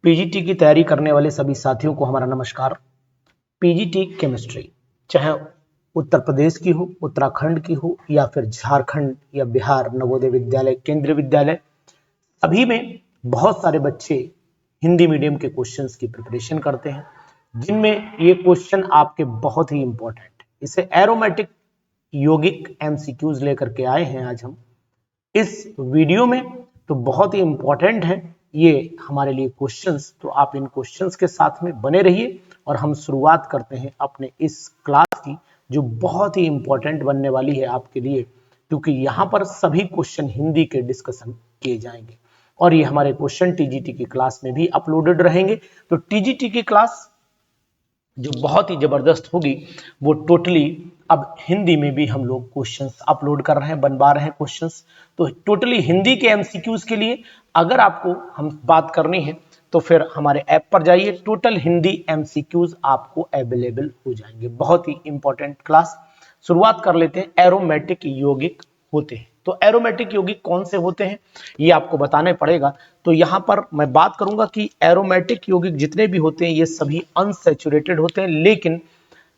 PGT की तैयारी करने वाले सभी साथियों को हमारा नमस्कार। पीजीटी केमिस्ट्री चाहे उत्तर प्रदेश की हो, उत्तराखंड की हो या फिर झारखंड या बिहार नवोदय विद्यालय, केंद्रीय विद्यालय, सभी में बहुत सारे बच्चे हिंदी मीडियम के क्वेश्चंस की प्रिपरेशन करते हैं, जिनमें ये क्वेश्चन आपके बहुत ही इंपॉर्टेंट, इसे एरोमेटिक यौगिक एमसीक्यूज लेकर के आए हैं आज हम इस वीडियो में। तो बहुत ही इंपॉर्टेंट है ये हमारे लिए क्वेश्चंस, तो आप इन क्वेश्चंस के साथ में बने रहिए और हम शुरुआत करते हैं अपने इस क्लास की, जो बहुत ही इंपॉर्टेंट बनने वाली है आपके लिए, क्योंकि यहाँ पर सभी क्वेश्चन हिंदी के डिस्कशन किए जाएंगे और ये हमारे क्वेश्चन टीजीटी की क्लास में भी अपलोडेड रहेंगे। तो टीजीटी की क्लास जो बहुत ही जबरदस्त होगी वो टोटली अब हिंदी में भी हम लोग क्वेश्चंस अपलोड कर रहे हैं, बनवा रहे हैं क्वेश्चंस। तो टोटली हिंदी के एमसीक्यूज के लिए अगर आपको हम बात करनी है तो फिर हमारे ऐप पर जाइए, टोटल हिंदी एमसीक्यूज आपको अवेलेबल हो जाएंगे। बहुत ही इंपॉर्टेंट क्लास। शुरुआत कर लेते हैं, एरोमेटिक यौगिक होते हैं। तो एरोमेटिक यौगिक कौन से होते हैं ये आपको बताना पड़ेगा। तो यहां पर मैं बात करूंगा कि एरोमेटिक यौगिक जितने भी होते हैं ये सभी अनसैचुरेटेड होते हैं, लेकिन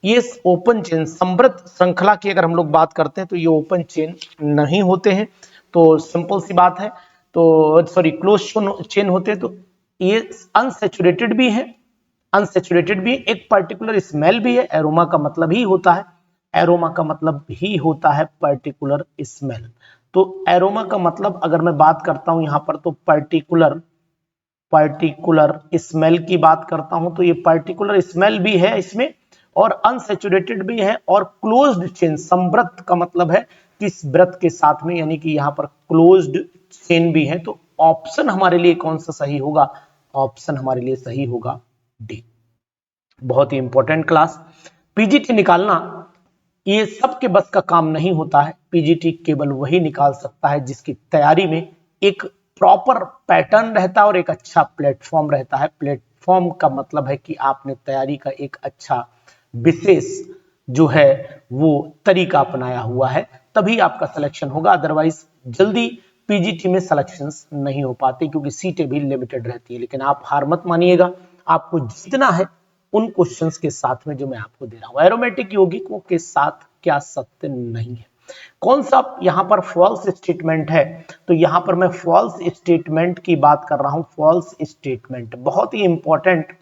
ये ओपन चेन समृद्ध श्रृंखला की अगर हम लोग बात करते हैं तो ये ओपन चेन नहीं होते हैं। तो सिंपल सी बात है, तो सॉरी क्लोज चेन होते हैं। तो ये अनसैचुरेटेड भी है, अनसैचुरेटेड भी एक पर्टिकुलर स्मेल भी है। एरोमा का मतलब ही होता है, एरोमा का मतलब ही होता है पर्टिकुलर स्मेल। तो एरोमा का मतलब अगर मैं बात करता हूं यहां पर तो पर्टिकुलर स्मेल की बात करता हूं, तो ये पर्टिकुलर स्मेल भी है इसमें और अनसैचुरेटेड भी है और क्लोज्ड चेन समृद्ध का मतलब है किस व्रत के साथ में, यानी कि यहां पर क्लोज्ड चेन भी है। तो ऑप्शन हमारे लिए कौन सा सही होगा? ऑप्शन हमारे लिए सही होगा डी। बहुत ही इंपॉर्टेंट क्लास। पीजीटी निकालना ये सबके बस का काम नहीं होता है। पीजीटी केवल वही निकाल सकता है जिसकी तैयारी में एक प्रॉपर पैटर्न रहता है और एक अच्छा प्लेटफॉर्म रहता है। प्लेटफॉर्म का मतलब है कि आपने तैयारी का एक अच्छा विशेष जो है वो तरीका अपनाया हुआ है, तभी आपका सिलेक्शन होगा। अदरवाइज जल्दी पीजीटी में सिलेक्शंस नहीं हो पाते क्योंकि सीटें भी लिमिटेड रहती है। लेकिन आप हार मत मानिएगा, आपको जीतना है उन क्वेश्चंस के साथ में जो मैं आपको दे रहा हूं। एरोमेटिक यौगिकों के साथ क्या सत्य नहीं है? कौन सा यहां पर फॉल्स स्टेटमेंट है? तो यहां पर मैं फॉल्स स्टेटमेंट की बात कर रहा हूं। फॉल्स स्टेटमेंट बहुत ही इंपॉर्टेंट,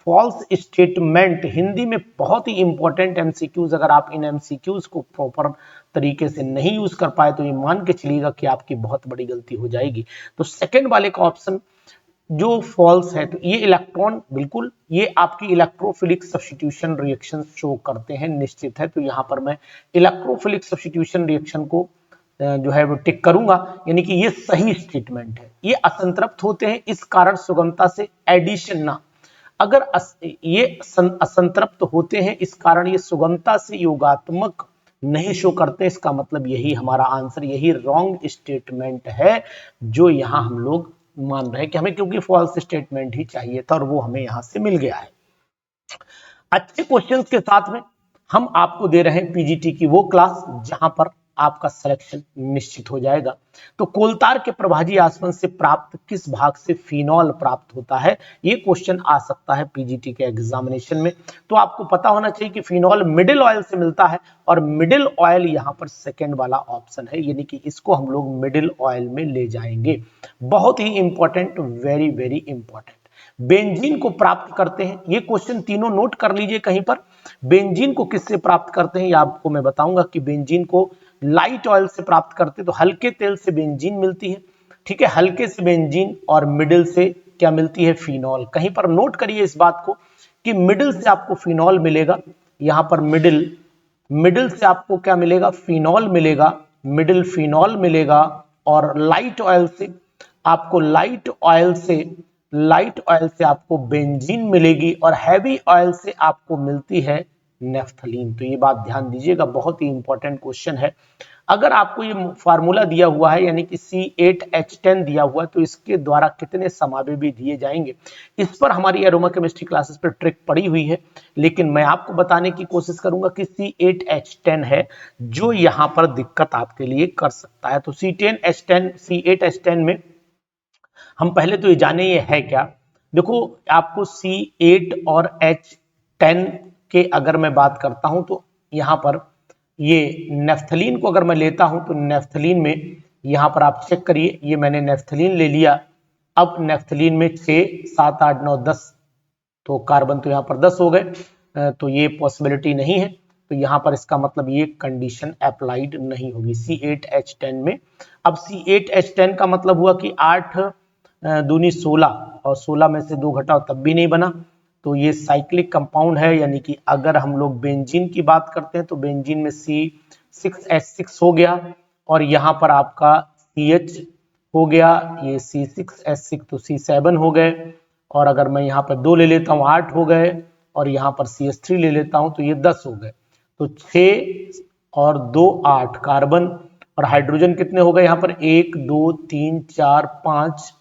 फॉल्स स्टेटमेंट हिंदी में बहुत ही इंपॉर्टेंट एमसीक्यूज। अगर आप इन एमसीक्यूज को प्रॉपर तरीके से नहीं यूज कर पाए तो ये मान के चलिएगा कि आपकी बहुत बड़ी गलती हो जाएगी। तो सेकंड वाले का ऑप्शन जो फॉल्स है, तो ये इलेक्ट्रॉन बिल्कुल ये आपकी इलेक्ट्रोफिलिक सब्स्टिट्यूशन रिएक्शन शो करते हैं, निश्चित है। तो यहां पर मैं इलेक्ट्रोफिलिक सब्स्टिट्यूशन रिएक्शन को जो है वो टिक करूंगा, यानी कि ये सही स्टेटमेंट है। ये असंतृप्त होते हैं इस कारण सुगमता से एडिशन ना, अगर ये असंतृप्त होते हैं इस कारण ये सुगमता से योगात्मक नहीं शो करते, इसका मतलब यही हमारा आंसर, यही रॉन्ग स्टेटमेंट है जो यहां हम लोग मान रहे हैं कि हमें, क्योंकि फॉल्स स्टेटमेंट ही चाहिए था और वो हमें यहां से मिल गया है। अच्छे क्वेश्चंस के साथ में हम आपको दे रहे हैं पीजीटी की वो क्लास जहां पर आपका सिलेक्शन निश्चित हो जाएगा। तो कोलतार के प्रभाजी आसवन से प्राप्त किस भाग से फिनॉल प्राप्त होता है? ये क्वेश्चन आ सकता है पीजीटी के एग्जामिनेशन में। तो आपको पता होना चाहिए कि फिनॉल मिडिल ऑयल से मिलता है और मिडिल ऑयल यहां पर सेकेंड वाला ऑप्शन है, यानी कि इसको हम लोग मिडिल ऑयल में ले जाएंगे। बहुत ही important, very very important. Benzene को प्राप्त करते हैं, ये क्वेश्चन तीनों नोट कर लीजिए कहीं पर। बेंजीन को किससे प्राप्त करते हैं ये आपको मैं बताऊंगा कि बेंजीन को लाइट ऑयल से प्राप्त करते हैं, तो हल्के तेल से बेंजीन मिलती है, ठीक है, हल्के से बेंजीन, और मिडिल से क्या मिलती है? फिनॉल। कहीं पर नोट करिए इस बात को कि मिडिल से आपको फिनॉल मिलेगा, यहां पर मिडिल से आपको क्या मिलेगा? फिनॉल मिलेगा, मिडिल फिनॉल मिलेगा। और लाइट ऑयल से आपको आपको बेंजीन मिलेगी और हैवी ऑयल से आपको मिलती है नेफ्थलीन। तो ये बात ध्यान दीजिएगा, बहुत ही इंपॉर्टेंट क्वेश्चन है। अगर आपको ये फार्मूला दिया हुआ है यानी कि C8H10 दिया हुआ है तो इसके द्वारा कितने समावे भी दिए जाएंगे, इस पर हमारी एरोमा केमिस्ट्री क्लासेस पर ट्रिक पड़ी हुई है, लेकिन मैं आपको बताने की कोशिश करूंगा कि C8H10 है जो यहां पर दिक्कत आपके लिए कर सकता है। तो C8H10 में हम पहले तो ये जाने ये है क्या। देखो आपको C8 और H10 के अगर मैं बात करता हूं तो यहाँ पर ये नेफ्थलीन को अगर मैं लेता हूं तो नेफ्थलीन में यहाँ पर आप चेक करिए, ये मैंने नेफ्थलीन ले लिया। अब नेफ्थलीन में 6, 7, 8, 9, 10 तो कार्बन तो यहाँ पर 10 हो गए, तो ये पॉसिबिलिटी नहीं है। तो यहाँ पर इसका मतलब ये कंडीशन अप्लाइड नहीं होगी C8H10 में। अब C8H10 का मतलब हुआ कि 8 दूनी 16 और 16 में से 2 घटाओ तब भी नहीं बना, तो ये साइक्लिक कंपाउंड है। यानी कि अगर हम लोग बेंजीन की बात करते हैं तो बेंजीन में C6H6 हो गया और यहाँ पर आपका CH हो गया, ये C6H6 तो C7 हो गए, और अगर मैं यहाँ पर 2 ले लेता हूँ 8 हो गए, और यहाँ पर CH3 ले लेता हूँ तो ये 10 हो गए। तो 6 और 2 8 कार्बन, और हाइड्रोजन कितने हो गए यहाँ पर 1 2 3 4 5,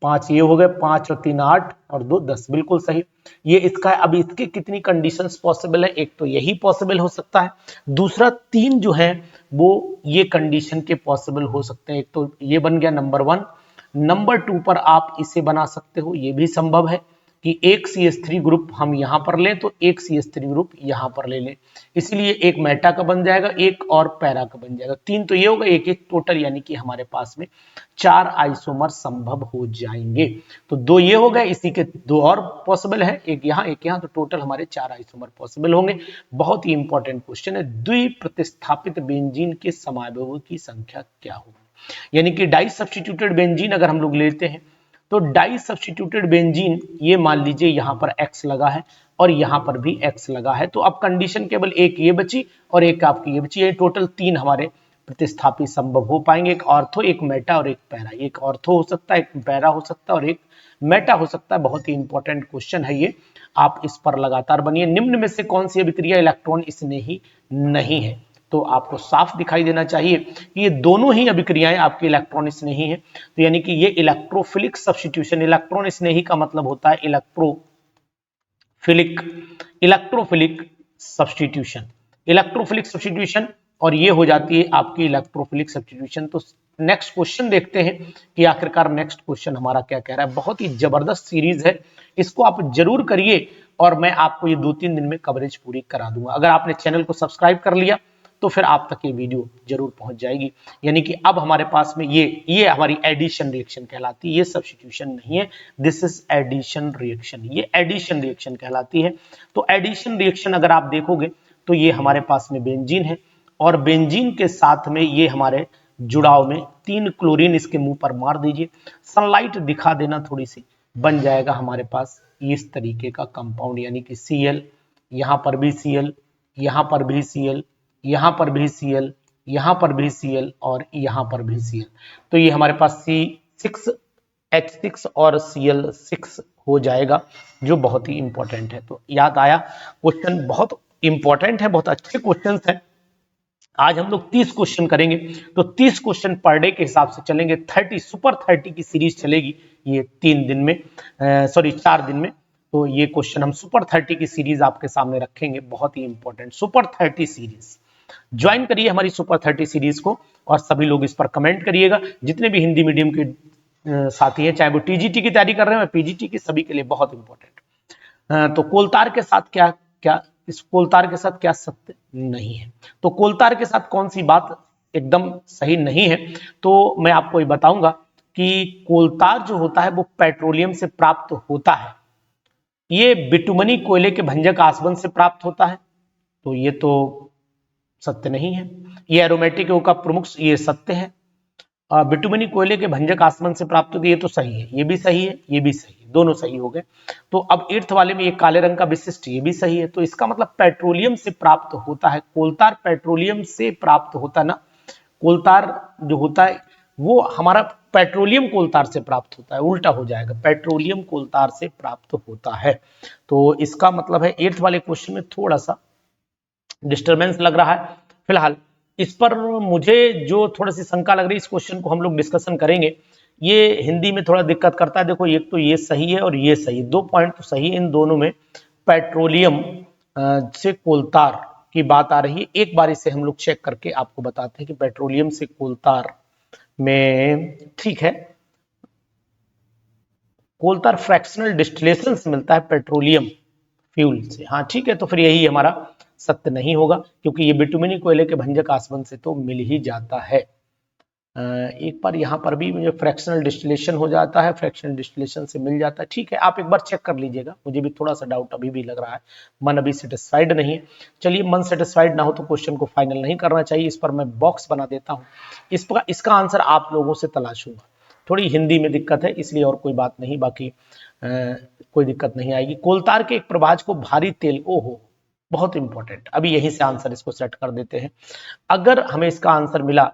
5 ये हो गए, 5 और 3 8 और 2 10, बिल्कुल सही। ये इसका है। अब इसके कितनी कंडीशंस पॉसिबल है, एक तो यही पॉसिबल हो सकता है, दूसरा 3 जो है वो ये कंडीशन के पॉसिबल हो सकते हैं। एक तो ये बन गया नंबर 1। नंबर 2 पर आप इसे बना सकते हो, ये भी संभव है कि एक CH3 ग्रुप हम यहां पर लें तो एक CH3 ग्रुप यहां पर ले लें, इसलिए एक मेटा का बन जाएगा, एक और पैरा का बन जाएगा। 3 तो ये होगा, एक एक टोटल, यानी कि हमारे पास में 4 आइसोमर संभव हो जाएंगे। तो 2 ये हो गए, इसी के 2 और पॉसिबल है, एक यहाँ, तो टोटल हमारे 4 आइसोमर पॉसिबल होंगे। बहुत ही इंपॉर्टेंट क्वेश्चन है, द्विप्रतिस्थापित बेंजीन के समावयवों की संख्या क्या होगी। यानी कि डाई सब्स्टिट्यूटेड बेंजीन अगर हम लोग लेते हैं तो डाई सब्स्टिट्यूटेड बेंजीन, ये मान लीजिए यहाँ पर X लगा है और यहाँ पर भी X लगा है, तो अब कंडीशन केवल एक ये बची और एक आपकी ये बची, ये टोटल 3 हमारे प्रतिस्थापी संभव हो पाएंगे, एक ऑर्थो, एक मेटा और एक पैरा। एक ऑर्थो हो सकता है, एक पैरा हो सकता है और एक मेटा हो सकता है। बहुत ही इंपॉर्टेंट क्वेश्चन है ये, आप इस पर लगातार बनिए। निम्न में से कौन सी अभिक्रिया इलेक्ट्रॉन स्नेही नहीं है, तो आपको साफ दिखाई देना चाहिए कि ये दोनों ही अभिक्रियाएं आपकी इलेक्ट्रॉन स्नेही हैं। तो यानी कि ये इलेक्ट्रोफिलिक सब्स्टिट्यूशन, इलेक्ट्रॉन स्नेही का मतलब होता है इलेक्ट्रोफिलिक सब्स्टिट्यूशन, और ये हो जाती है आपकी इलेक्ट्रोफिलिक सब्स्टिट्यूशन। तो नेक्स्ट क्वेश्चन देखते हैं कि आखिरकार नेक्स्ट क्वेश्चन हमारा क्या कह रहा है। बहुत ही जबरदस्त सीरीज है, इसको आप जरूर करिए और मैं आपको ये 2-3 दिन में कवरेज पूरी करा दूंगा। अगर आपने चैनल को सब्सक्राइब कर लिया तो फिर आप तक ये वीडियो जरूर पहुंच जाएगी। यानी कि अब हमारे पास में ये हमारी एडिशन रिएक्शन कहलाती है, ये सब्स्टिट्यूशन नहीं है, दिस इज एडिशन रिएक्शन, ये एडिशन रिएक्शन कहलाती है। तो एडिशन रिएक्शन अगर आप देखोगे तो ये हमारे पास में बेंजीन है और बेंजीन के साथ में ये हमारे जुड़ाव में 3 क्लोरीन इसके मुंह पर मार दीजिए, सनलाइट दिखा देना थोड़ी सी, बन जाएगा हमारे पास इस तरीके का कंपाउंड, यानी कि Cl, यहां पर भी Cl, यहां पर भी Cl, यहां पर भी Cl, यहां पर भी Cl और यहां पर भी Cl। तो ये हमारे पास C6H6 और Cl6 हो जाएगा, जो बहुत ही इंपॉर्टेंट है। तो याद आया, क्वेश्चन बहुत इंपॉर्टेंट है, बहुत अच्छे क्वेश्चन हैं। आज हम लोग 30 क्वेश्चन करेंगे, तो 30 क्वेश्चन पर डे के हिसाब से चलेंगे। सुपर 30 की सीरीज चलेगी ये 4 दिन में। तो ये क्वेश्चन हम सुपर 30 की सीरीज आपके सामने रखेंगे, बहुत ही इंपॉर्टेंट सुपर 30 सीरीज। ज्वाइन करिए हमारी सुपर 30 सीरीज को और सभी लोग इस पर कमेंट करिएगा। जितने भी हिंदी मीडियम के साथी हैं, चाहे वो टीजीटी की तैयारी कर रहे हैं, पीजीटी की, सभी के लिए बहुत इंपॉर्टेंट। तो कोलतार के साथ इस कोलतार के साथ क्या सत्य नहीं है, तो कोलतार के साथ कौन सी बात एकदम सही नहीं है, तो मैं आपको ये बताऊंगा कि कोलतार जो होता है वो पेट्रोलियम से प्राप्त होता है, ये बिटुमनी कोयले के भंजक आसवन से प्राप्त होता है, तो ये तो सत्य नहीं है। ये एरोमेटिक का प्रमुख, ये सत्य है। बिटुमनी कोयले के भंजक आसवन से प्राप्त होती है, ये तो सही है, ये भी सही है, ये भी सही है, दोनों सही हो गए। तो अब 8th वाले में ये काले रंग का विशिष्ट, ये भी सही है। तो इसका मतलब पेट्रोलियम से प्राप्त होता है, कोलतार पेट्रोलियम से प्राप्त होता है ना, कोलतार जो होता है वो हमारा पेट्रोलियम कोलतार से प्राप्त होता है, उल्टा हो जाएगा, पेट्रोलियम कोलतार से प्राप्त होता है। तो इसका मतलब है 8th वाले क्वेश्चन में थोड़ा सा डिस्टरबेंस लग रहा है। फिलहाल इस पर मुझे जो थोड़ी सी शंका लग रही है, इस क्वेश्चन को हम लोग डिस्कशन करेंगे। ये हिंदी में थोड़ा दिक्कत करता है। देखो एक तो ये सही है और ये सही है, 2 पॉइंट तो सही है इन दोनों में, पेट्रोलियम से कोलतार की बात आ रही है। एक बार इसे हम लोग चेक करके आपको बताते हैं कि पेट्रोलियम से कोलतार में ठीक है, कोलतार फ्रैक्शनल डिस्टिलेशन से मिलता है पेट्रोलियम फ्यूल से। हाँ ठीक है, तो फिर यही हमारा सत्य नहीं होगा, क्योंकि ये बिटुमिनी कोयले के भंजक आसवन से तो मिल ही जाता है। एक बार यहाँ पर भी मुझे फ्रैक्शनल डिस्टिलेशन हो जाता है, फ्रैक्शनल डिस्टिलेशन से मिल जाता है। ठीक है, आप एक बार चेक कर लीजिएगा, मुझे भी थोड़ा सा डाउट अभी भी लग रहा है, मन अभी सेटिस्फाइड नहीं है। चलिए, मन सेटिस्फाइड ना हो तो क्वेश्चन को फाइनल नहीं करना चाहिए, इस पर मैं बॉक्स बना देता हूँ। इसका आंसर आप लोगों से तलाशूंगा। थोड़ी हिंदी में दिक्कत है इसलिए, और कोई बात नहीं, बाकी कोई दिक्कत नहीं आएगी। कोलतार के एक प्रभाज को भारी तेल, ओहो बहुत इंपॉर्टेंट, अभी यहीं से आंसर इसको सेट कर देते हैं। अगर हमें इसका आंसर मिला,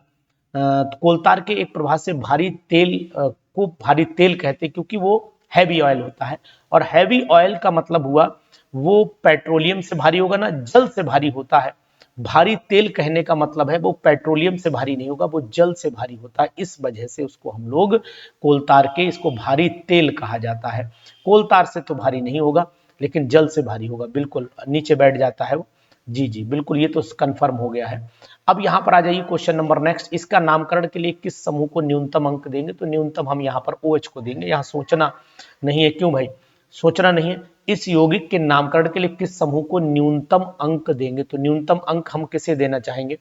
कोलतार के एक प्रभाव से भारी तेल को भारी तेल कहते हैं, क्योंकि वो हैवी ऑयल होता है, और हैवी ऑयल का मतलब हुआ वो पेट्रोलियम से भारी होगा ना, जल से भारी होता है। भारी तेल कहने का मतलब है वो पेट्रोलियम से भारी नहीं होगा, वो जल से भारी होता है, इस वजह से उसको हम लोग कोलतार के, इसको भारी तेल कहा जाता है। कोलतार से तो भारी नहीं होगा, लेकिन जल से भारी होगा, बिल्कुल नीचे बैठ जाता है वो। जी जी बिल्कुल, ये तो कंफर्म हो गया है। अब यहाँ पर आ जाइए क्वेश्चन नंबर नेक्स्ट, इसका नामकरण के लिए किस समूह को न्यूनतम अंक देंगे? तो न्यूनतम हम यहाँ पर OH को देंगे, यहाँ सोचना नहीं है। क्यों भाई सोचना नहीं है? इस यौगिक के नामकरण के लिए किस समूह को न्यूनतम अंक देंगे? तो न्यूनतम अंक हम किसे देना चाहेंगे?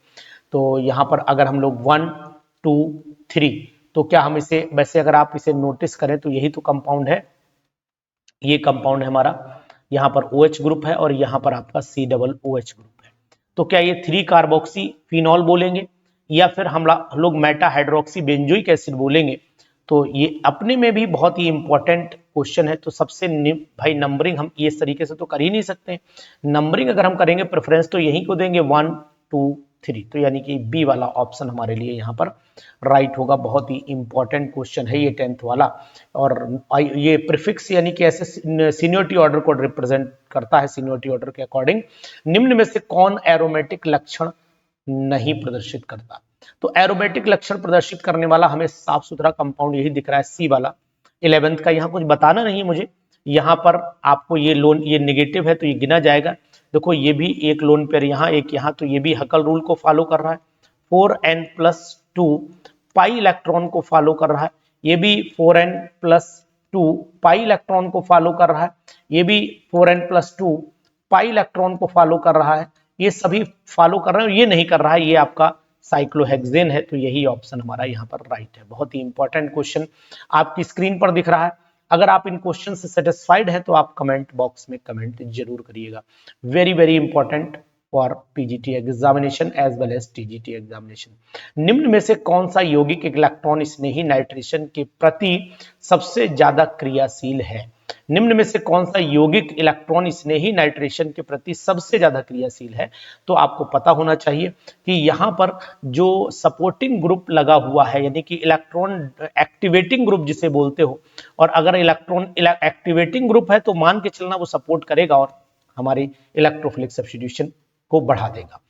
तो यहाँ पर अगर हम लोग 1 2 3, तो क्या हम इसे, वैसे अगर आप इसे नोटिस करें तो यही तो कंपाउंड है, ये कंपाउंड है हमारा, यहाँ पर OH ग्रुप है और यहाँ पर आपका COOH ग्रुप है। तो क्या ये 3 कार्बोक्सी फिनॉल बोलेंगे, या फिर हम लोग मेटा हाइड्रोक्सी बेंजोइक एसिड बोलेंगे? तो ये अपने में भी बहुत ही इंपॉर्टेंट क्वेश्चन है। तो सबसे भाई नंबरिंग हम इस तरीके से तो कर ही नहीं सकते। नंबरिंग अगर हम करेंगे प्रेफरेंस तो यही को देंगे 1 2 3, तो यानी कि बी वाला ऑप्शन हमारे लिए यहाँ पर राइट होगा। बहुत ही इंपॉर्टेंट क्वेश्चन है ये 10th वाला, और ये प्रीफिक्स यानी कि ऐसे सीनियरिटी ऑर्डर को रिप्रेजेंट करता है। सीनियरिटी ऑर्डर के अकॉर्डिंग निम्न में से कौन एरोमेटिक लक्षण नहीं प्रदर्शित करता? तो एरोमेटिक लक्षण प्रदर्शित करने वाला हमें साफ सुथरा कंपाउंड यही दिख रहा है, सी वाला 11th का। यहाँ कुछ बताना नहीं है मुझे, यहाँ पर आपको ये लोन, ये नेगेटिव है तो ये गिना जाएगा। देखो ये भी एक लोन पेयर यहाँ, एक यहाँ, तो ये भी हकल रूल को फॉलो कर रहा है। 4n+2 पाई इलेक्ट्रॉन को फॉलो कर रहा है, ये भी 4n+2 पाई इलेक्ट्रॉन को फॉलो कर रहा है, ये भी 4n+2 पाई इलेक्ट्रॉन को फॉलो कर रहा है। ये सभी फॉलो कर रहे हैं, ये नहीं कर रहा है, ये आपका साइक्लोहेक्सेन है। तो यही ऑप्शन हमारा यहाँ पर राइट है। बहुत ही इंपॉर्टेंट क्वेश्चन आपकी स्क्रीन पर दिख रहा है। अगर आप इन क्वेश्चन से सेटिस्फाइड हैं तो आप कमेंट बॉक्स में कमेंट जरूर करिएगा। Very very important for PGT examination as well as TGT examination. निम्न में से कौन सा यौगिक इलेक्ट्रॉन स्नेही नाइट्रेशन के प्रति सबसे ज्यादा क्रियाशील है? निम्न में से कौन सा यौगिक इलेक्ट्रॉन स्नेही नाइट्रेशन के प्रति सबसे ज्यादा क्रियाशील है? तो आपको पता होना चाहिए कि यहाँ पर जो सपोर्टिंग ग्रुप लगा हुआ है, यानी कि इलेक्ट्रॉन एक्टिवेटिंग ग्रुप जिसे बोलते हो, और अगर इलेक्ट्रॉन एक्टिवेटिंग ग्रुप है तो मान के चलना वो सपोर्ट करेगा और हमारी इलेक्ट्रोफिलिक सब्स्टिट्यूशन को बढ़ा देगा।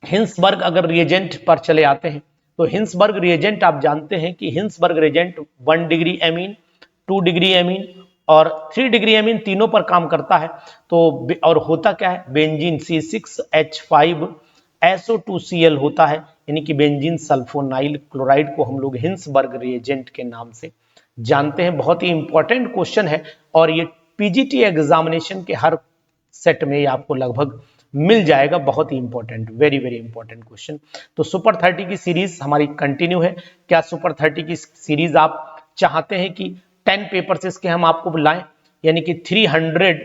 हिंसबर्ग अगर रिएजेंट पर चले आते हैं तो हिंसबर्ग रिएजेंट आप जानते हैं कि Hinsberg reagent 1 degree amine, 2 degree amine और 3 डिग्री एमीन तीनों पर काम करता है। तो और होता क्या है, बेंजीन C6H5SO2Cl होता है, यानी कि बेंजीन सल्फोनाइल क्लोराइड को हम लोग हिंसबर्ग रिएजेंट के नाम से जानते हैं। बहुत ही इंपॉर्टेंट क्वेश्चन है और ये पीजीटी एग्जामिनेशन के हर सेट में आपको लगभग मिल जाएगा। बहुत ही important, very very important question. तो सुपर 30 की सीरीज हमारी कंटिन्यू है। क्या सुपर 30 की सीरीज आप चाहते हैं कि 10 पेपर्स इसके हम आपको लाएं, यानी कि 300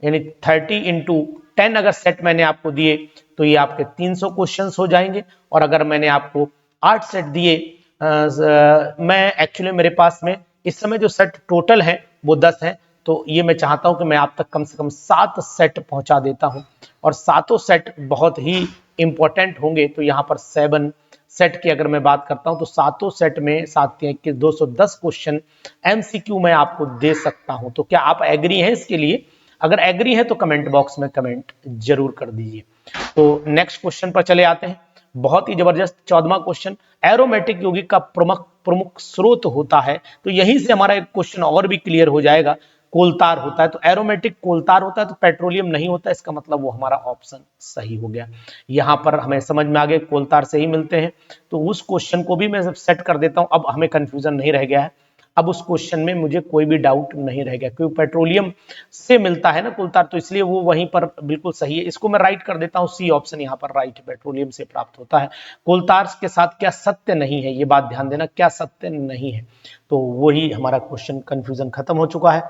यानी 30 इंटू 10 अगर सेट मैंने आपको दिए तो ये आपके 300 क्वेश्चंस हो जाएंगे। और अगर मैंने आपको 8 सेट दिए, मैं एक्चुअली मेरे पास में इस समय जो सेट टोटल है वो 10 है, तो ये मैं चाहता हूं कि मैं आप तक कम से कम 7 सेट पहुंचा देता हूं, और सातों सेट बहुत ही इंपॉर्टेंट होंगे। तो यहाँ पर 7 सेट की अगर मैं बात करता हूं तो सातों सेट में 7 के 210 क्वेश्चन एमसीक्यू मैं आपको दे सकता हूं। तो क्या आप एग्री हैं इसके लिए? अगर एग्री है तो कमेंट बॉक्स में कमेंट जरूर कर दीजिए। तो नेक्स्ट क्वेश्चन पर चले आते हैं। बहुत ही जबरदस्त 14वां क्वेश्चन, एरोमेटिक यौगिक का प्रमुख स्रोत होता है। तो यहीं से हमारा एक क्वेश्चन और भी क्लियर हो जाएगा। कोलतार होता है, तो एरोमेटिक कोलतार होता है, तो पेट्रोलियम नहीं होता, इसका मतलब वो हमारा ऑप्शन सही हो गया। यहां पर हमें समझ में आ गया कोलतार से ही मिलते हैं, तो उस क्वेश्चन को भी मैं सेट कर देता हूं। अब हमें कंफ्यूजन नहीं रह गया है। अब उस क्वेश्चन में मुझे कोई भी डाउट नहीं रह गया, क्योंकि पेट्रोलियम से मिलता है ना कोलतार, तो इसलिए वो वहीं पर बिल्कुल सही है। इसको मैं राइट कर देता हूँ, सी ऑप्शन यहाँ पर राइट है, पेट्रोलियम से प्राप्त होता है। कोलतार के साथ क्या सत्य नहीं है, ये बात ध्यान देना, क्या सत्य नहीं है, तो वही हमारा क्वेश्चन, कंफ्यूजन खत्म हो चुका है।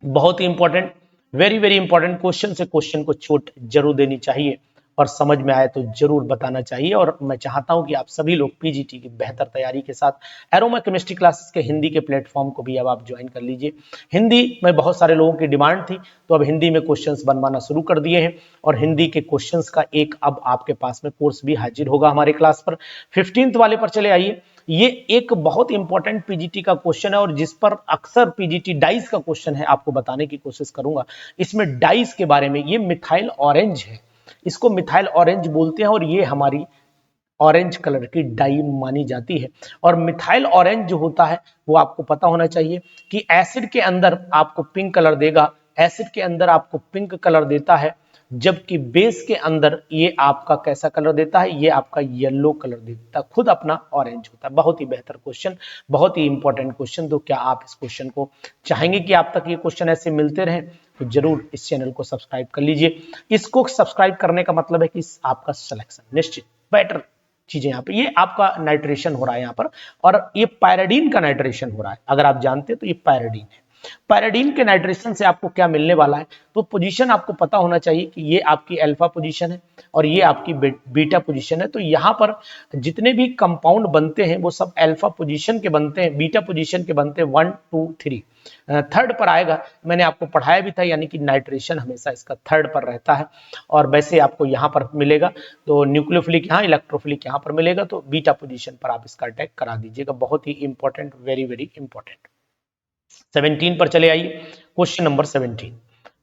बहुत ही important, very very important question से क्वेश्चन को छूट जरूर देनी चाहिए, और समझ में आए तो जरूर बताना चाहिए। और मैं चाहता हूं कि आप सभी लोग पीजीटी की बेहतर तैयारी के साथ एरोमा केमिस्ट्री क्लासेस के हिंदी के प्लेटफॉर्म को भी अब आप ज्वाइन कर लीजिए। हिंदी में बहुत सारे लोगों की डिमांड थी, तो अब हिंदी में क्वेश्चंस बनवाना शुरू कर दिए हैं, और हिंदी के क्वेश्चंस का एक अब आपके पास में कोर्स भी हाजिर होगा हमारे क्लास पर। 15th वाले पर चले आइए। ये एक बहुत इंपॉर्टेंट पीजीटी का क्वेश्चन है, और जिस पर अक्सर पीजीटी डाइस का क्वेश्चन है, आपको बताने की कोशिश करूंगा इसमें डाइस के बारे में। ये मिथाइल ऑरेंज है, इसको मिथाइल ऑरेंज बोलते हैं, और ये हमारी ऑरेंज कलर की डाई मानी जाती है। और मिथाइल ऑरेंज जो होता है वो आपको पता होना चाहिए कि एसिड के अंदर आपको पिंक कलर देगा, एसिड के अंदर आपको पिंक कलर देता है, जबकि बेस के अंदर ये आपका कैसा कलर देता है, ये आपका येलो कलर देता है, खुद अपना ऑरेंज होता है। बहुत ही बेहतर क्वेश्चन, बहुत ही इंपॉर्टेंट क्वेश्चन। तो क्या आप इस क्वेश्चन को चाहेंगे कि आप तक ये क्वेश्चन ऐसे मिलते रहें, तो जरूर इस चैनल को सब्सक्राइब कर लीजिए। इसको सब्सक्राइब करने का मतलब है कि आपका सिलेक्शन निश्चित, बेटर चीजें यहाँ पे, ये आपका नाइट्रेशन हो रहा है यहाँ पर, और ये पायराडीन का नाइट्रेशन हो रहा है, अगर आप जानते हैं तो ये पायराडीन है। पैराडीन के नाइट्रेशन से आपको क्या मिलने वाला है, तो पोजीशन आपको पता होना चाहिए कि ये आपकी अल्फा पोजीशन है और ये आपकी बीटा पोजीशन है। तो यहाँ पर जितने भी कंपाउंड बनते हैं वो सब अल्फा पोजीशन के बनते हैं, बीटा पोजीशन के बनते हैं, 1 2 3। थर्ड पर आएगा, मैंने आपको पढ़ाया भी था, यानी कि नाइट्रेशन हमेशा इसका थर्ड पर रहता है। और वैसे आपको यहाँ पर मिलेगा तो न्यूक्लियोफिलिक यहाँ, इलेक्ट्रोफिलिक यहाँ पर मिलेगा, तो बीटा पोजीशन पर आप इसका अटैक करा दीजिएगा। बहुत ही इंपॉर्टेंट, वेरी वेरी इंपॉर्टेंट। 17 पर चले आइए, क्वेश्चन नंबर 17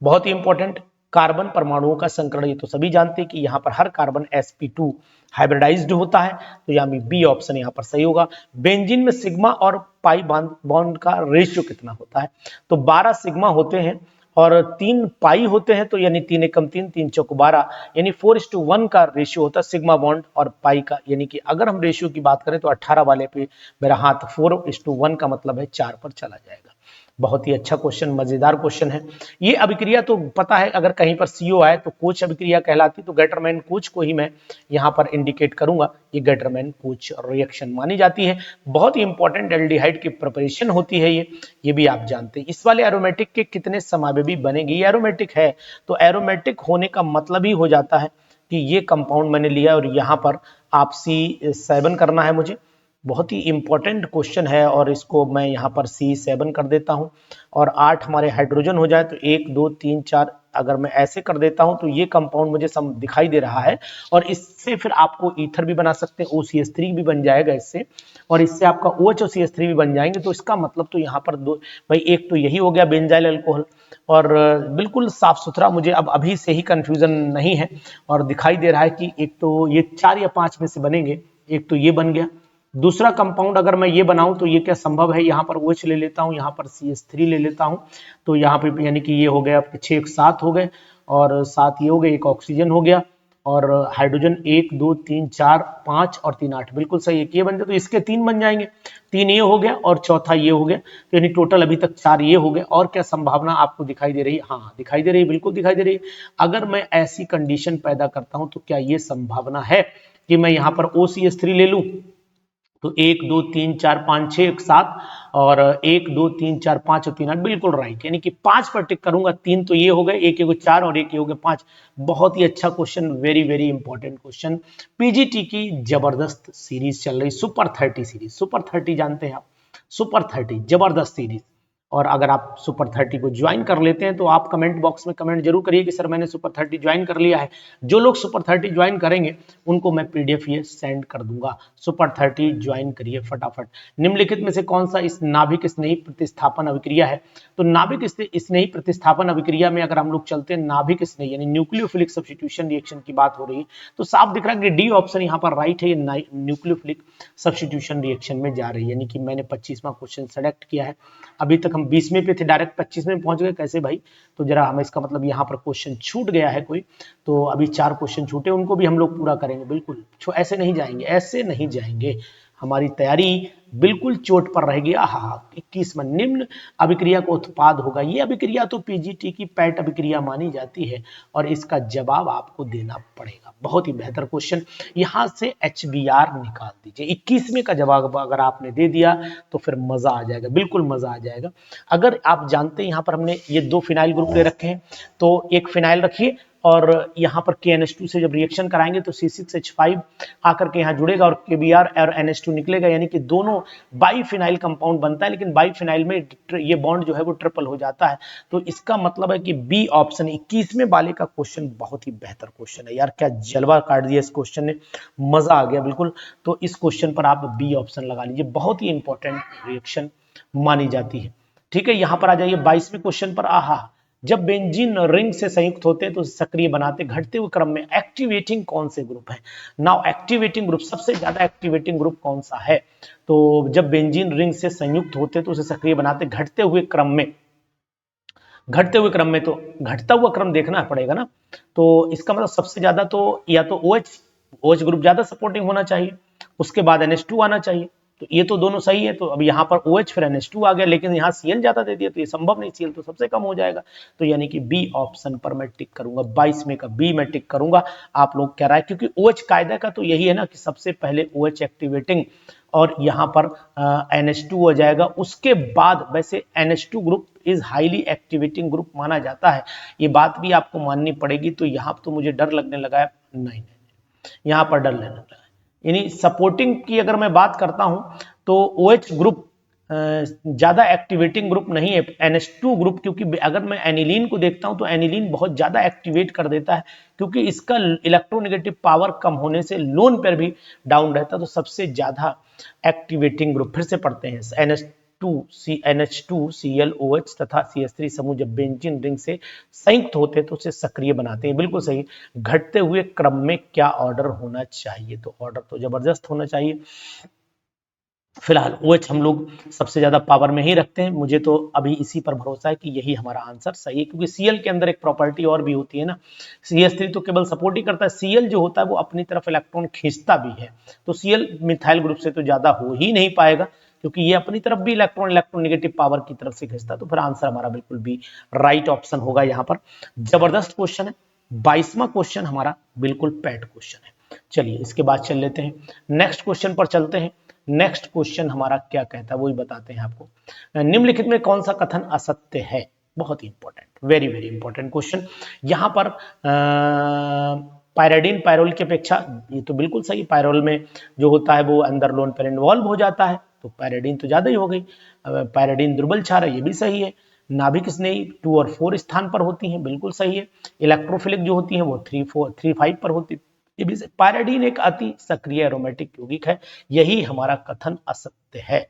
बहुत ही इंपॉर्टेंट। कार्बन परमाणुओं का संकरण, ये तो सभी जानते हैं कि यहाँ पर हर कार्बन sp2 हाइब्रिडाइज्ड होता है, तो यहाँ बी ऑप्शन यहाँ पर सही होगा। बेंजीन में सिग्मा और पाई बॉन्ड का रेशियो कितना होता है, तो 12 सिग्मा होते हैं और 3 पाई होते हैं, तो यानी 3 एकम 3 3 चौक 12, यानी 4:1 का रेशियो होता है सिग्मा बॉन्ड और पाई का। यानी कि अगर हम रेशियो की बात करें तो 18 वाले पे मेरा हाथ 4:1 का मतलब है 4 पर चला जाएगा। बहुत ही अच्छा क्वेश्चन, मजेदार क्वेश्चन है। ये अभिक्रिया तो पता है, अगर कहीं पर CO आए तो कोच अभिक्रिया कहलाती, तो गेटरमैन कोच को ही मैं यहाँ पर इंडिकेट करूंगा, ये गेटरमैन कोच रिएक्शन मानी जाती है। बहुत ही इंपॉर्टेंट एल्डिहाइड की प्रिपरेशन होती है ये भी आप जानते हैं। इस वाले एरोमेटिक के कितने समावेशी बनेंगे, ये एरोमेटिक है, तो एरोमेटिक होने का मतलब ही हो जाता है कि ये कंपाउंड मैंने लिया और यहाँ पर आप C7 करना है मुझे। बहुत ही इंपॉर्टेंट क्वेश्चन है, और इसको मैं यहाँ पर C7 कर देता हूँ, और 8 हमारे हाइड्रोजन हो जाए तो 1 2 3 4, अगर मैं ऐसे कर देता हूं तो ये कंपाउंड मुझे सम दिखाई दे रहा है। और इससे फिर आपको ईथर भी बना सकते हैं, OCH3 भी बन जाएगा इससे, और इससे आपका OH और CH3 भी बन जाएंगे। तो इसका मतलब तो यहाँ पर दो भाई, एक तो यही हो गया बेंजाइल अल्कोहल, और बिल्कुल साफ सुथरा, मुझे अब अभी से ही कंफ्यूजन नहीं है, और दिखाई दे रहा है कि एक तो ये 4 या 5 में से बनेंगे, एक तो ये बन गया। दूसरा कंपाउंड अगर मैं ये बनाऊं तो ये क्या संभव है, यहाँ पर OH ले लेता हूं, यहाँ पर CH3 ले लेता हूं, तो यहाँ पे यानी कि ये हो गया आपके 6 7 हो गए, और 7 ये हो गए, एक ऑक्सीजन हो गया, और हाइड्रोजन 1 2 3 4 5 और 3 8, बिल्कुल सही है, ये बन जाए तो इसके 3 बन जाएंगे, 3 ये हो गया और चौथा ये हो गया, तो यानी टोटल अभी तक 4 ये हो गए। और क्या संभावना आपको दिखाई दे रही है, हाँ दिखाई दे रही है, बिल्कुल दिखाई दे रही है। अगर मैं ऐसी कंडीशन पैदा करता हूं तो क्या ये संभावना है कि मैं यहाँ पर OCH3 ले लूं, तो 1 2 3 4 5 6 1 7, और 1 2 3 4 5 और 3 8, बिल्कुल राइट, यानी कि 5 पर टिक करूंगा। 3 तो ये हो गए, एक 4 और एक ये हो गए 5। बहुत ही अच्छा question, very very important question. PGT की जबरदस्त सीरीज चल रही, सुपर 30 सीरीज। सुपर 30 जानते हैं आप, सुपर 30 जबरदस्त सीरीज। और अगर आप सुपर 30 को ज्वाइन कर लेते हैं तो आप कमेंट बॉक्स में कमेंट जरूर करिए कि सर मैंने सुपर 30 ज्वाइन कर लिया है। जो लोग सुपर 30 ज्वाइन करेंगे उनको मैं PDF ये सेंड कर दूंगा। सुपर 30 ज्वाइन करिए फटाफट। निम्नलिखित में से कौन सा इस नाभिक स्नेही प्रतिस्थापन अभिक्रिया है, तो नाभिक स्नेही प्रतिस्थापन अभिक्रिया में अगर हम लोग चलते हैं, नाभिक स्नेही यानी न्यूक्लियोफिलिक सब्स्टिट्यूशन रिएक्शन की बात हो रही है, तो साफ दिख रहा है कि डी ऑप्शन यहाँ पर राइट है, ये न्यूक्लियोफिलिक सब्स्टिट्यूशन रिएक्शन में जा रही है। यानी कि मैंने 25वां क्वेश्चन सेलेक्ट किया है, अभी तक हम 20वें पे थे, डायरेक्ट 25वें में पहुंच गए, कैसे भाई? तो जरा हमें इसका मतलब यहाँ पर क्वेश्चन छूट गया है कोई, तो अभी 4 क्वेश्चन छूटे, उनको भी हम लोग पूरा करेंगे, बिल्कुल ऐसे नहीं जाएंगे, ऐसे नहीं जाएंगे। हमारी तैयारी बिल्कुल चोट पर रहेगी। आहा, 21 में निम्न अभिक्रिया को उत्पाद होगा। ये अभिक्रिया तो पीजीटी की पैट अभिक्रिया मानी जाती है और इसका जवाब आपको देना पड़ेगा। बहुत ही बेहतर क्वेश्चन, यहां से HBr निकाल दीजिए। 21वें का जवाब अगर आपने दे दिया तो फिर मजा आ जाएगा, बिल्कुल मजा आ जाएगा। अगर आप जानते हैं यहाँ पर हमने ये 2 फिनाइल ग्रुप ले रखे हैं, तो एक फिनाइल रखिए और यहाँ पर KNH2 से जब रिएक्शन कराएंगे तो C6H5 आकर के यहाँ जुड़ेगा और KBr और NH2 निकलेगा, यानी कि दोनों बाइफिनाइल कंपाउंड बनता है। लेकिन बाइफिनाइल में ये बॉन्ड जो है वो ट्रिपल हो जाता है, तो इसका मतलब है कि बी ऑप्शन 21वें वाले का क्वेश्चन बहुत ही बेहतर क्वेश्चन है। यार क्या जलवा काट दिया इस क्वेश्चन ने, मजा आ गया बिल्कुल। तो इस क्वेश्चन पर आप बी ऑप्शन लगा लीजिए, बहुत ही इंपॉर्टेंट रिएक्शन मानी जाती है। ठीक है, यहां पर आ जाइए 22वें क्वेश्चन पर। आहा, जब बेंजीन रिंग से संयुक्त होते हैं तो सक्रिय बनाते घटते हुए क्रम में एक्टिवेटिंग कौन से ग्रुप है? नाउ एक्टिवेटिंग ग्रुप, सबसे ज्यादा एक्टिवेटिंग ग्रुप कौन सा है? तो जब बेंजीन रिंग से संयुक्त होते हैं तो उसे सक्रिय बनाते घटते हुए क्रम में, घटते हुए क्रम में, तो घटता हुआ क्रम देखना पड़ेगा ना। तो इसका मतलब सबसे ज्यादा तो या तो OH ग्रुप ज्यादा सपोर्टिंग होना चाहिए, उसके बाद NH2 आना चाहिए। तो ये तो दोनों सही है, तो अब यहाँ पर OH फिर NH2 आ गया, लेकिन यहाँ Cl ज्यादा दे दिया तो ये संभव नहीं, Cl तो सबसे कम हो जाएगा। तो यानी कि बी ऑप्शन पर मैं टिक करूंगा, 22 में का बी मैं टिक करूंगा। आप लोग कह रहा है क्योंकि OH कायदा का तो यही है ना कि सबसे पहले OH एक्टिवेटिंग और यहाँ पर NH2 हो जाएगा, उसके बाद वैसे NH2 group is highly activating group माना जाता है, ये बात भी आपको माननी पड़ेगी। तो यहाँ तो मुझे डर लगने लगा है, नहीं यहाँ पर डर लगने लगा है। यानी सपोर्टिंग की अगर मैं बात करता हूं तो OH ग्रुप ज्यादा एक्टिवेटिंग ग्रुप नहीं है, NH2 ग्रुप, क्योंकि अगर मैं एनिलीन को देखता हूं तो एनिलीन बहुत ज्यादा एक्टिवेट कर देता है, क्योंकि इसका इलेक्ट्रोनेगेटिव पावर कम होने से लोन पर भी डाउन रहता है। तो सबसे ज्यादा एक्टिवेटिंग ग्रुप फिर से पढ़ते हैं, NH2 ClOH तथा CH3 समूह जब बेंजीन रिंग से संयुक्त होते हैं तो उसे सक्रिय बनाते हैं। बिल्कुल सही। घटते हुए क्रम में क्या ऑर्डर होना चाहिए? तो ऑर्डर तो जबरदस्त होना चाहिए। फिलहाल OH हम लोग सबसे ज्यादा पावर में ही रखते हैं, मुझे तो अभी इसी पर भरोसा है कि यही हमारा आंसर सही है, क्योंकि Cl के अंदर एक प्रॉपर्टी और भी होती है ना, CH3 तो केवल सपोर्ट ही करता है, Cl जो होता है वो अपनी तरफ इलेक्ट्रॉन खींचता भी है। तो Cl मिथाइल ग्रुप से तो ज्यादा हो ही नहीं पाएगा, क्योंकि ये अपनी तरफ भी इलेक्ट्रोनेगेटिव पावर की तरफ से खींचता है। तो फिर आंसर हमारा बिल्कुल भी राइट ऑप्शन होगा यहाँ पर। जबरदस्त क्वेश्चन है, 22वां क्वेश्चन हमारा बिल्कुल पैट क्वेश्चन है। चलिए इसके बाद चल लेते हैं नेक्स्ट क्वेश्चन पर चलते हैं। नेक्स्ट क्वेश्चन हमारा क्या कहता है वही बताते हैं आपको। निम्नलिखित में कौन सा कथन असत्य है? बहुत ही important, very very important question. यहां पर पायराडीन पायरोल की अपेक्षा, ये तो बिल्कुल सही, पायरोल में जो होता है वो अंदर लोन पर इन्वॉल्व हो जाता है, तो पायराडीन तो ज्यादा ही हो गई। पायराडीन दुर्बल क्षार है, ये भी सही है। नाभिक स्नेही 2 और 4 स्थान पर होती हैं, बिल्कुल सही है। इलेक्ट्रोफिलिक जो होती हैं वो 3-5 पर होती है। पायराडीन एक अति सक्रिय एरोमेटिक यौगिक है, यही हमारा कथन असत्य है।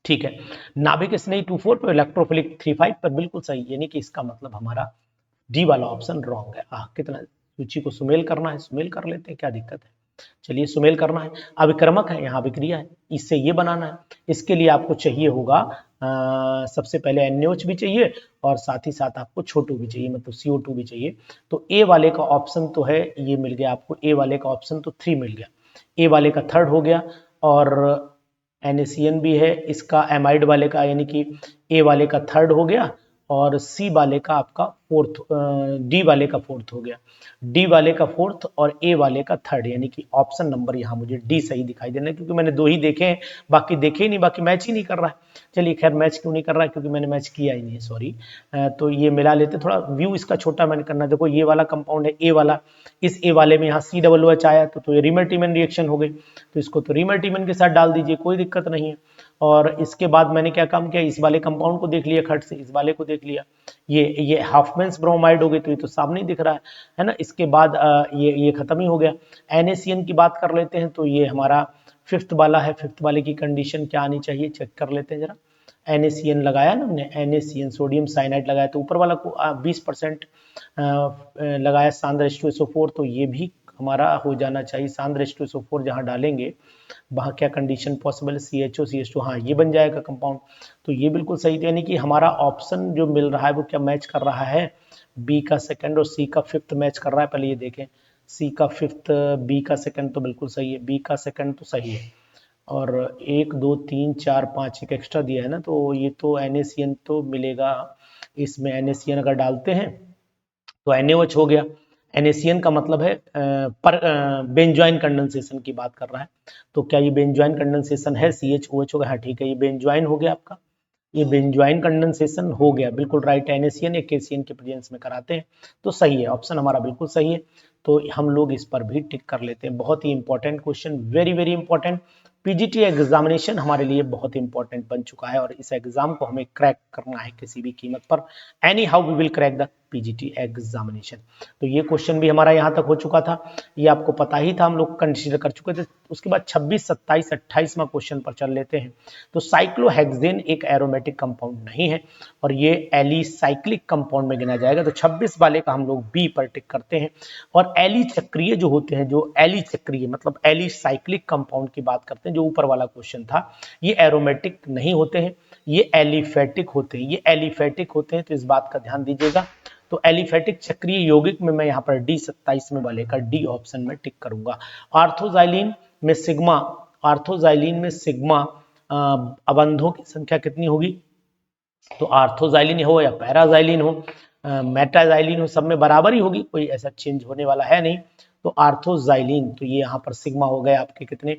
ठीक है, नाभिक स्नेही 2-4 पर, इलेक्ट्रोफिलिक 3-5 पर, बिल्कुल सही। यानी कि इसका मतलब हमारा डी वाला ऑप्शन रॉन्ग है। कितना सूची को सुमेल करना है, सुमेल कर लेते हैं, क्या दिक्कत है। चलिए सुमेल करना है, अभिक्रमक है, यहाँ अभिक्रिया है, इससे ये बनाना है। इसके लिए आपको चाहिए होगा सबसे पहले NaOH भी चाहिए और साथ ही साथ आपको छोटू भी चाहिए, मतलब CO2 भी चाहिए। तो ए वाले का ऑप्शन तो है, ये मिल गया आपको, ए वाले का ऑप्शन तो 3 मिल गया, ए वाले का थर्ड हो गया, और NaCN भी है इसका, एमाइड वाले का, यानी कि ए वाले का थर्ड हो गया, और सी वाले का आपका फोर्थ, डी वाले का फोर्थ हो गया, डी वाले का फोर्थ और ए वाले का थर्ड, यानी कि ऑप्शन नंबर यहाँ मुझे डी सही दिखाई दे रहा है, क्योंकि मैंने 2 ही देखे हैं, बाकी देखे ही नहीं, बाकी मैच ही नहीं कर रहा है। चलिए खैर, मैच क्यों नहीं कर रहा है? क्योंकि मैंने मैच किया ही नहीं है, सॉरी। तो ये मिला लेते, थोड़ा व्यू इसका छोटा मैंने करना। देखो ये वाला कंपाउंड है ए वाला, इस ए वाले में यहाँ COOH आया तो ये रीमर्टिमन रिएक्शन हो गई, तो इसको तो रीमर्टिमन के साथ डाल दीजिए, कोई दिक्कत नहीं है। और इसके बाद मैंने क्या काम किया, इस वाले कंपाउंड को देख लिया खट से, इस वाले को देख लिया, ये हाफमैन्स ब्रोमाइड हो गई, तो ये तो सामने ही दिख रहा है ना। इसके बाद ये खत्म ही हो गया। NaCN की बात कर लेते हैं, तो ये हमारा 5th वाला है, 5th वाले की कंडीशन क्या आनी चाहिए चेक कर लेते हैं जरा। NaCN लगाया ना हमने, NaCN सोडियम साइनाइड लगाया, तो ऊपर वाला को 20% लगाया सांद्र H2SO4, तो ये भी हमारा हो जाना चाहिए। सांद्र H2SO4 जहाँ डालेंगे वहाँ क्या कंडीशन पॉसिबल है, CHO CH2, हाँ ये बन जाएगा कंपाउंड, तो ये बिल्कुल सही थी। यानी कि हमारा ऑप्शन जो मिल रहा है वो क्या मैच कर रहा है, बी का सेकंड और सी का 5th मैच कर रहा है। पहले ये देखें, सी का 5th, बी का सेकंड तो बिल्कुल सही है, बी का सेकंड तो सही है, और 1 2 3 4 5 एक एक्स्ट्रा दिया है ना, तो ये तो NaCN तो मिलेगा। इसमें NaCN अगर डालते हैं तो NaOH हो गया। NaCN का मतलब है पर बेंजॉइन कंडेंसेशन की बात कर रहा है। तो क्या ये बेंजॉइन कंडेंसेशन है? CHOH होगा। हाँ ठीक है, ये बेंजॉइन हो गया आपका। ये बेंजॉइन कंडेंसेशन हो गया, बिल्कुल राइट। NaCN या KCN के प्रेजेंस में कराते हैं तो सही है, ऑप्शन हमारा बिल्कुल सही है। तो हम लोग इस पर भी टिक कर लेते हैं। बहुत ही important question, very very important. PGT examination हमारे लिए बहुत इंपॉर्टेंट बन चुका है और इस एग्जाम को हमें क्रैक करना है किसी भी कीमत पर। Anyhow we will crack the PGT examination. तो ये क्वेश्चन भी हमारा यहाँ तक हो चुका था, ये आपको पता ही था, हम लोग कंसीडर कर चुके थे। उसके बाद 26, 27, 28वां क्वेश्चन पर चल लेते हैं। तो साइक्लोहेक्सेन एक एरोमेटिक कंपाउंड नहीं है और ये एलिसाइक्लिक कंपाउंड में गिना जाएगा। तो 26 वाले का हम लोग बी पर टिक करते हैं। और एली चक्रीय जो होते हैं, जो एली चक्रीय मतलब एलिसाइक्लिक कंपाउंड की बात करते हैं, जो ऊपर वाला क्वेश्चन था, ये एरोमेटिक नहीं होते हैं, ये एलिफेटिक होते हैं। ये एलिफेटिक होते हैं, तो इस बात का ध्यान दीजिएगा। तो एलिफेटिक चक्रीय यौगिक में मैं यहाँ पर डी 27 में वाले का डी ऑप्शन में टिक करूंगा। आर्थोजाइलिन में सिग्मा, आर्थोजाइलिन में सिग्मा अबंधों की संख्या कितनी होगी? तो आर्थोजाइलिन हो या पैराजाइलिन हो, मेटाजाइलिन हो, सब में बराबर ही होगी, कोई ऐसा चेंज होने वाला है नहीं। तो आर्थोजाइलिन, तो ये यहाँ पर सिग्मा हो गए आपके कितने,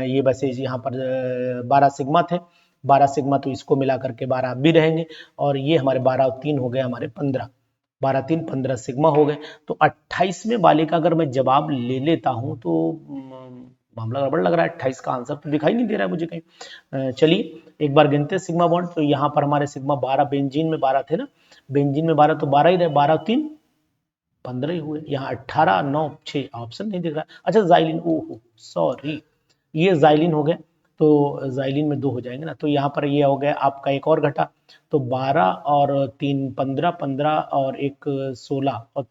ये बस यहाँ पर 12 सिग्मा थे, 12 सिग्मा, तो इसको मिला करके 12 भी रहेंगे। और ये हमारे 12 और 3 हो गए हमारे 15, 12 3 15 सिग्मा हो गए। तो 28वें वाले का अगर मैं जवाब ले लेता हूं तो मामला गड़बड़ लग रहा है। 28 का आंसर तो दिखाई नहीं दे रहा है मुझे कहीं। चलिए एक बार गिनते हैं सिग्मा बॉन्ड। तो यहाँ पर हमारे सिग्मा 12, बेंजीन में 12 थे ना, बेंजीन में 12, तो 12 ही रहे, 12 और 3 15 ही हुए। यहाँ 18 9 6 ऑप्शन नहीं दिख रहा। अच्छा जाइलिन, ओहो सॉरी, ये जाइलिन हो गया, तो जाइलिन में 2 हो जाएंगे ना। तो यहाँ पर ये हो गया आपका, एक और घटा, तो 12 और 3 15, 15 और एक 16 और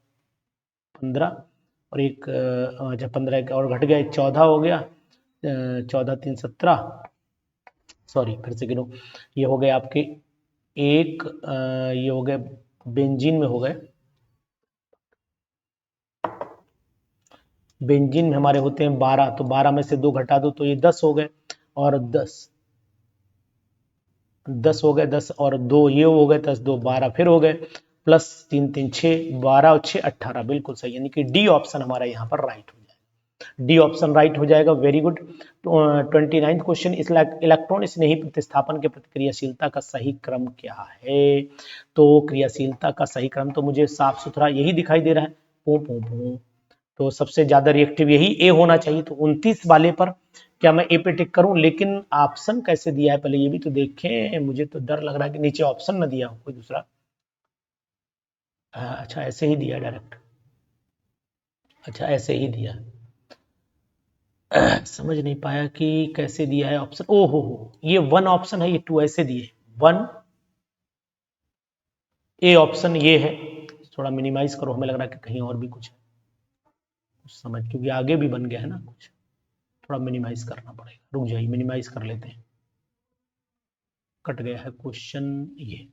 15 और एक अच्छा 15 और घट गया, 14 हो गया, 14 3 17, सॉरी फिर से गिनो, ये हो गए आपके एक, ये हो गए बेंजीन में हो गए, बेंजीन में हमारे होते हैं 12, तो 12 में से 2 घटा दो तो ये 10 हो गए, और 10 हो गए, 10 और 2 ये हो गए, 10 2 12 फिर हो गए, प्लस 3 3 6, 12 और 6 18, बिल्कुल सही, यानी कि डी ऑप्शन हमारा यहाँ पर राइट हो जाएगा। डी ऑप्शन राइट हो जाएगा, वेरी गुड। 29वां क्वेश्चन, इलेक्ट्रॉन स्नेही प्रतिस्थापन के प्रतिक्रियाशीलता का सही क्रम क्या है? तो क्रियाशीलता का सही क्रम तो मुझे साफ सुथरा यही दिखाई दे रहा है, पू पू पू। तो सबसे ज्यादा रिएक्टिव यही ए होना चाहिए। तो 29 वाले पर क्या मैं ए पे टिक करूं? लेकिन ऑप्शन कैसे दिया है पहले ये भी तो देखें, मुझे तो डर लग रहा है कि नीचे ऑप्शन ना दिया हो कोई दूसरा। अच्छा ऐसे ही दिया डायरेक्ट, अच्छा ऐसे ही दिया, समझ नहीं पाया कि कैसे दिया है ऑप्शन। ओहो हो, ये 1 ऑप्शन है, ये 2 ऐसे दिए, 1 ए ऑप्शन ये है। थोड़ा मिनिमाइज करो, हमें लग रहा है कि कहीं और भी कुछ है, समझ, क्योंकि आगे भी बन गया है ना कुछ, थोड़ा मिनिमाइज करना पड़ेगा। रुक जाइए, मिनिमाइज कर लेते हैं, कट गया है क्वेश्चन ये।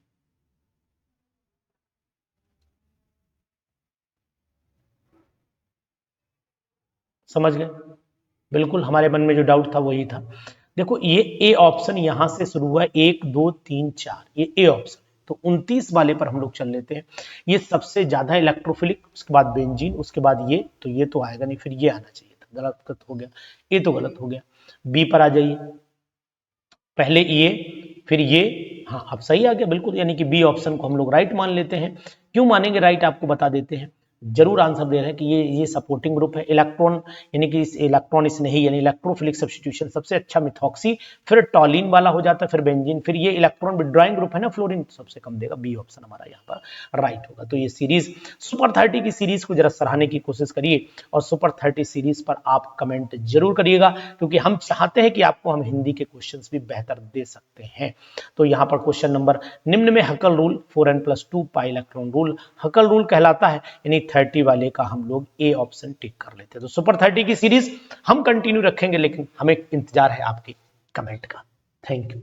समझ गए, बिल्कुल हमारे मन में जो डाउट था वही था। देखो ये ए ऑप्शन यहां से शुरू हुआ है, 1 2 3 4, ये ए ऑप्शन। तो 29 वाले पर हम लोग चल लेते हैं। ये सबसे ज्यादा इलेक्ट्रोफिलिक, उसके बाद बेंजीन, उसके बाद ये, तो ये तो आएगा नहीं, फिर ये आना चाहिए था, गलत हो गया, ये तो गलत हो गया। बी पर आ जाइए, पहले ये फिर ये, हाँ अब सही आ गया बिल्कुल, यानी कि बी ऑप्शन को हम लोग राइट मान लेते हैं। क्यों मानेंगे राइट, आपको बता देते हैं। जरूर आंसर दे रहे हैं कि ये सपोर्टिंग ग्रुप है, इलेक्ट्रॉन यानी कि इलेक्ट्रॉन इस नहीं, यानी इलेक्ट्रोफिलिक सब्स्टिट्यूशन सबसे अच्छा मिथॉक्सी, फिर टॉलिन वाला हो जाता है, फिर बेंजीन, फिर ये इलेक्ट्रॉन विड्रॉइंग ग्रुप है ना फ्लोरीन, सबसे कम देगा, बी ऑप्शन हमारा यहाँ पर राइट होगा। तो ये सीरीज सुपर 30 की सीरीज को जरा सराहने की कोशिश करिए और सुपर 30 सीरीज पर आप कमेंट जरूर करिएगा, क्योंकि हम चाहते हैं कि आपको हम हिंदी के क्वेश्चंस भी बेहतर दे सकते हैं। तो यहाँ पर क्वेश्चन नंबर, निम्न में हकल rule 4n+2 pi electron rule हकल rule कहलाता है, यानी 30 वाले का हम लोग ए ऑप्शन टिक कर लेते हैं। तो सुपर 30 की सीरीज हम कंटिन्यू रखेंगे, लेकिन हमें इंतजार है आपके कमेंट का। Thank you.